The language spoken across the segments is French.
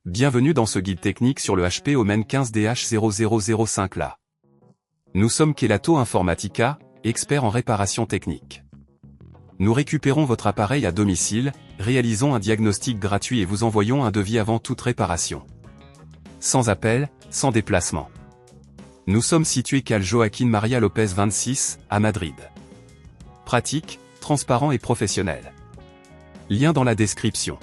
Bienvenue dans ce guide technique sur le HP Omen 15dh0005la. Nous sommes Kelatos Informática, experts en réparation technique. Nous récupérons votre appareil à domicile, réalisons un diagnostic gratuit et vous envoyons un devis avant toute réparation. Sans appel, sans déplacement. Nous sommes situés calle Joaquín María López 26, à Madrid. Pratique, transparent et professionnel. Lien dans la description.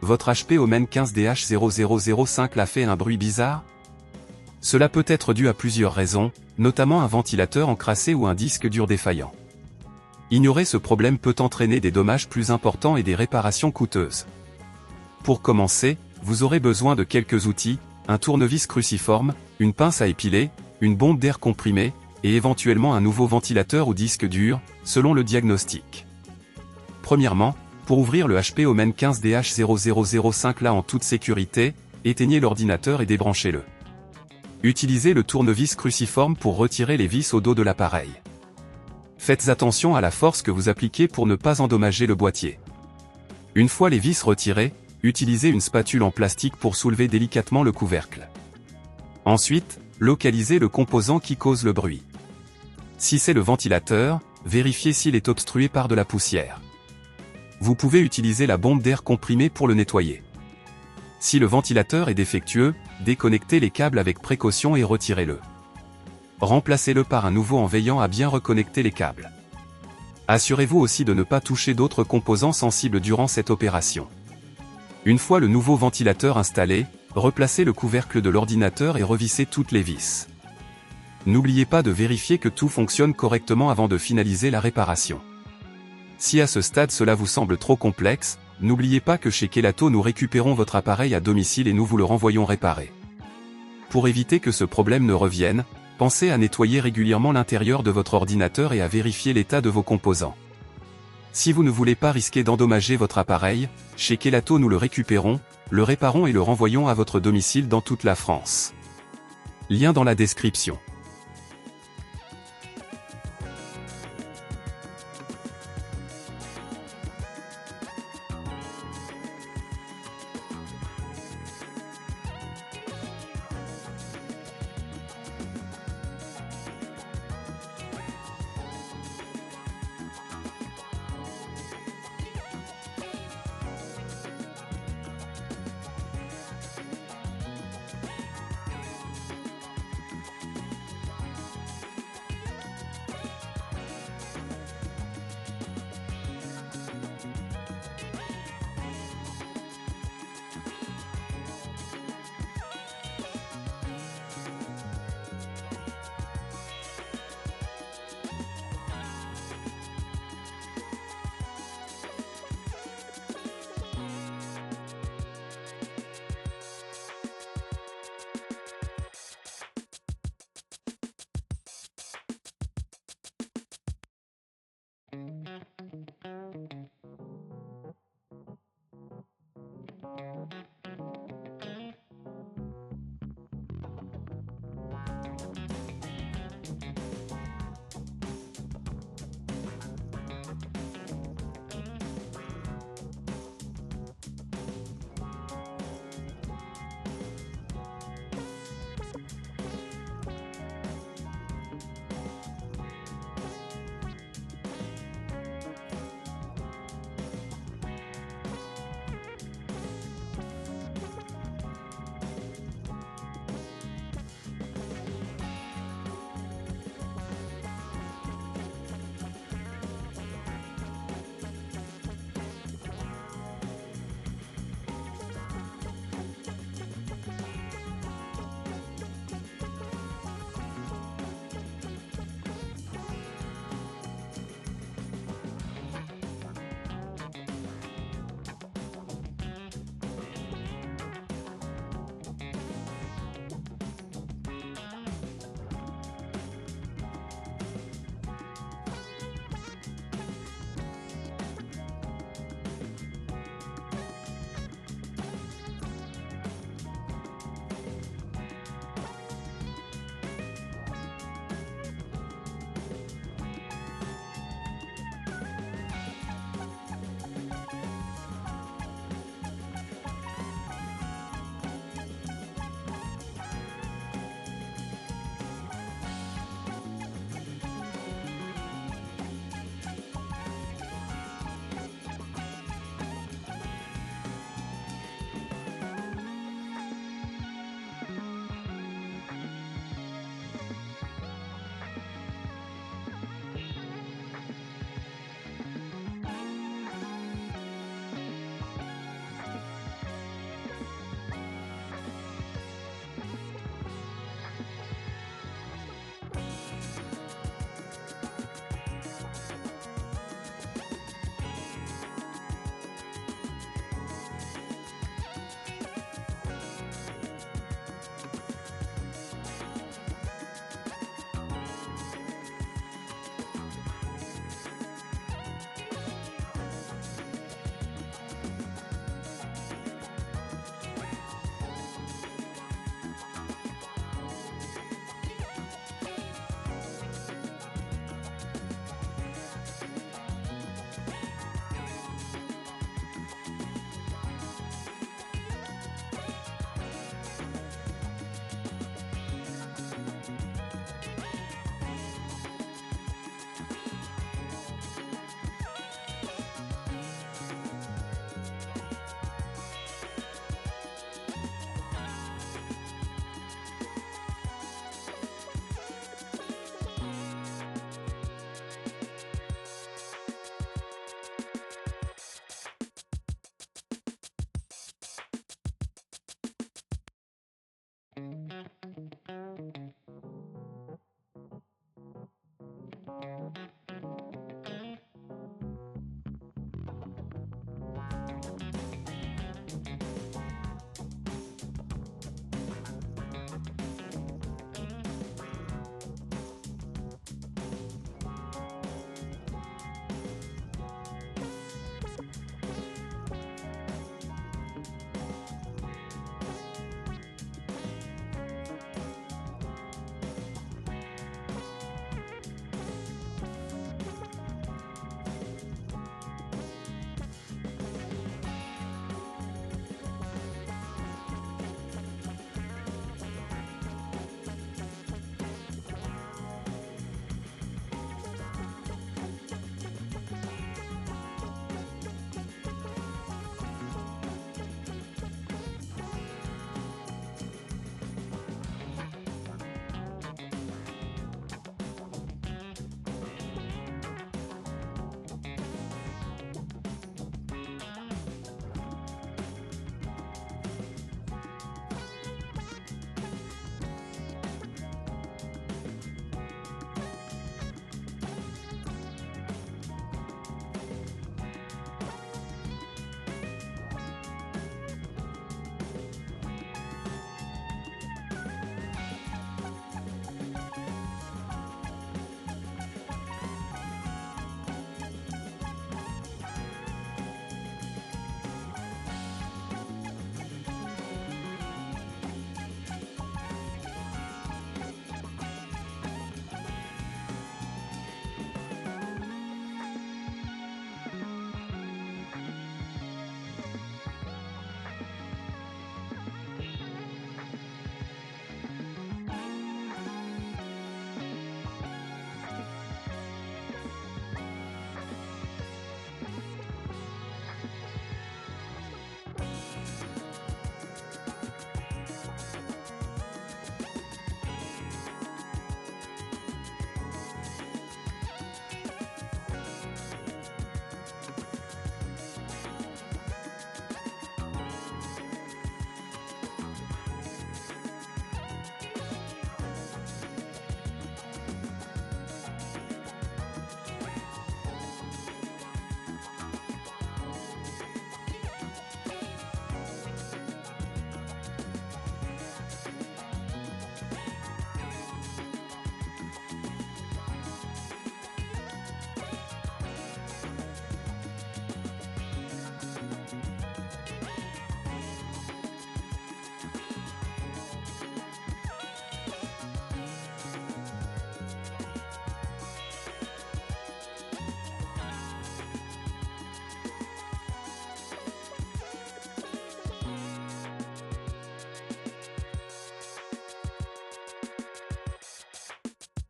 Votre HP Omen 15dh0005la fait un bruit bizarre? Cela peut être dû à plusieurs raisons, notamment un ventilateur encrassé ou un disque dur défaillant. Ignorer ce problème peut entraîner des dommages plus importants et des réparations coûteuses. Pour commencer, vous aurez besoin de quelques outils, un tournevis cruciforme, une pince à épiler, une bombe d'air comprimé, et éventuellement un nouveau ventilateur ou disque dur, selon le diagnostic. Premièrement, pour ouvrir le HP Omen 15dh0005la en toute sécurité, éteignez l'ordinateur et débranchez-le. Utilisez le tournevis cruciforme pour retirer les vis au dos de l'appareil. Faites attention à la force que vous appliquez pour ne pas endommager le boîtier. Une fois les vis retirées, utilisez une spatule en plastique pour soulever délicatement le couvercle. Ensuite, localisez le composant qui cause le bruit. Si c'est le ventilateur, vérifiez s'il est obstrué par de la poussière. Vous pouvez utiliser la bombe d'air comprimée pour le nettoyer. Si le ventilateur est défectueux, déconnectez les câbles avec précaution et retirez-le. Remplacez-le par un nouveau en veillant à bien reconnecter les câbles. Assurez-vous aussi de ne pas toucher d'autres composants sensibles durant cette opération. Une fois le nouveau ventilateur installé, replacez le couvercle de l'ordinateur et revissez toutes les vis. N'oubliez pas de vérifier que tout fonctionne correctement avant de finaliser la réparation. Si à ce stade cela vous semble trop complexe, n'oubliez pas que chez Kelatos nous récupérons votre appareil à domicile et nous vous le renvoyons réparé. Pour éviter que ce problème ne revienne, pensez à nettoyer régulièrement l'intérieur de votre ordinateur et à vérifier l'état de vos composants. Si vous ne voulez pas risquer d'endommager votre appareil, chez Kelatos nous le récupérons, le réparons et le renvoyons à votre domicile dans toute la France. Lien dans la description.